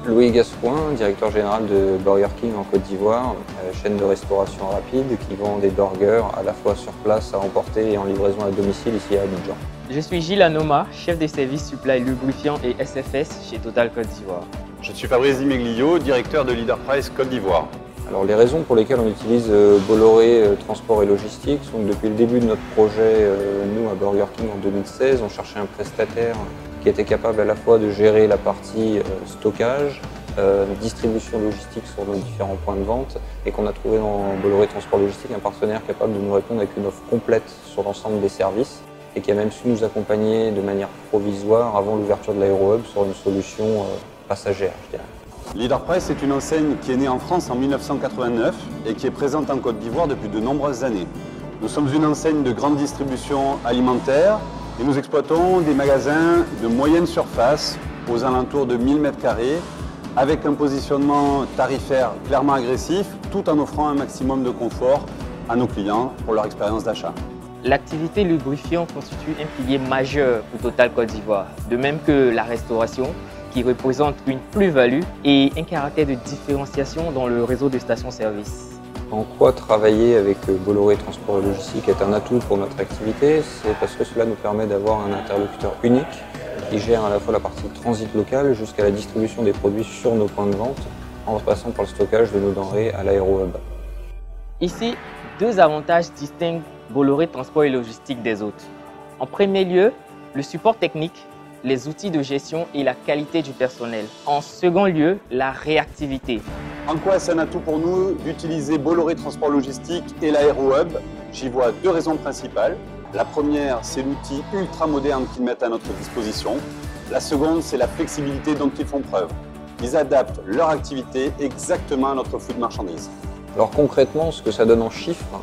Louis Gascoin, directeur général de Burger King en Côte d'Ivoire, chaîne de restauration rapide qui vend des burgers à la fois sur place, à emporter et en livraison à domicile ici à Abidjan. Je suis Gilles Anoma, chef des services supply lubrifiant et SFS chez Total Côte d'Ivoire. Je suis Fabrice Dimeglio, directeur de Leader Price Côte d'Ivoire. Alors les raisons pour lesquelles on utilise Bolloré Transport et Logistique sont que depuis le début de notre projet, nous à Burger King en 2016, on cherchait un prestataire qui était capable à la fois de gérer la partie stockage, distribution logistique sur nos différents points de vente et qu'on a trouvé dans Bolloré Transport et Logistique un partenaire capable de nous répondre avec une offre complète sur l'ensemble des services et qui a même su nous accompagner de manière provisoire avant l'ouverture de l'aéro-hub sur une solution passagère, je dirais. Leader Price est une enseigne qui est née en France en 1989 et qui est présente en Côte d'Ivoire depuis de nombreuses années. Nous sommes une enseigne de grande distribution alimentaire et nous exploitons des magasins de moyenne surface aux alentours de 1000 m² avec un positionnement tarifaire clairement agressif tout en offrant un maximum de confort à nos clients pour leur expérience d'achat. L'activité lubrifiant constitue un pilier majeur pour Total Côte d'Ivoire, de même que la restauration, qui représente une plus-value et un caractère de différenciation dans le réseau de stations-service. En quoi travailler avec Bolloré Transport et Logistique est un atout pour notre activité? C'est parce que cela nous permet d'avoir un interlocuteur unique qui gère à la fois la partie transit local jusqu'à la distribution des produits sur nos points de vente en passant par le stockage de nos denrées à l'aéro-hub. Ici, deux avantages distinguent Bolloré Transport et Logistique des autres. En premier lieu, le support technique, les outils de gestion et la qualité du personnel. En second lieu, la réactivité. En quoi est-ce un atout pour nous d'utiliser Bolloré Transport Logistique et l'aéro-hub? J'y vois deux raisons principales. La première, c'est l'outil ultra moderne qu'ils mettent à notre disposition. La seconde, c'est la flexibilité dont ils font preuve. Ils adaptent leur activité exactement à notre flux de marchandises. Alors concrètement, ce que ça donne en chiffres,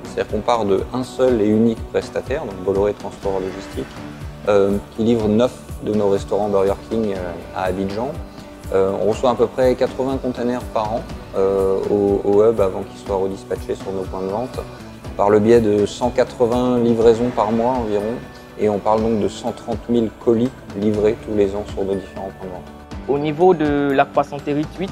c'est-à-dire qu'on part de un seul et unique prestataire, donc Bolloré Transport Logistique, qui livre 9 de nos restaurants Burger King à Abidjan. On reçoit à peu près 80 containers par an au hub avant qu'ils soient redispatchés sur nos points de vente, par le biais de 180 livraisons par mois environ, et on parle donc de 130 000 colis livrés tous les ans sur nos différents points de vente. Au niveau de l'accroissanterie 8,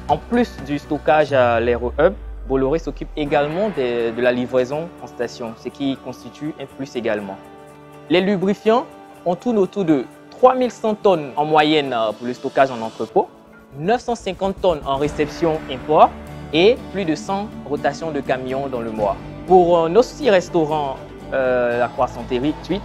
en plus du stockage à l'aéro-hub, Bolloré s'occupe également de la livraison en station, ce qui constitue un plus également. Les lubrifiants, on tourne autour de 3100 tonnes en moyenne pour le stockage en entrepôt, 950 tonnes en réception import et plus de 100 rotations de camions dans le mois. Pour nos 6 restaurants, la croissanterie 8,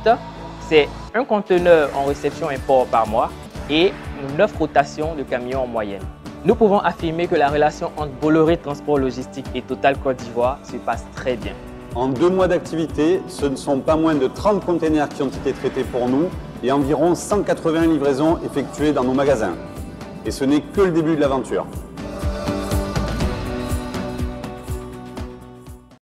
c'est un conteneur en réception import par mois et 9 rotations de camions en moyenne. Nous pouvons affirmer que la relation entre Bolloré Transport Logistique et Total Côte d'Ivoire se passe très bien. En 2 mois d'activité, ce ne sont pas moins de 30 containers qui ont été traités pour nous et environ 180 livraisons effectuées dans nos magasins. Et ce n'est que le début de l'aventure.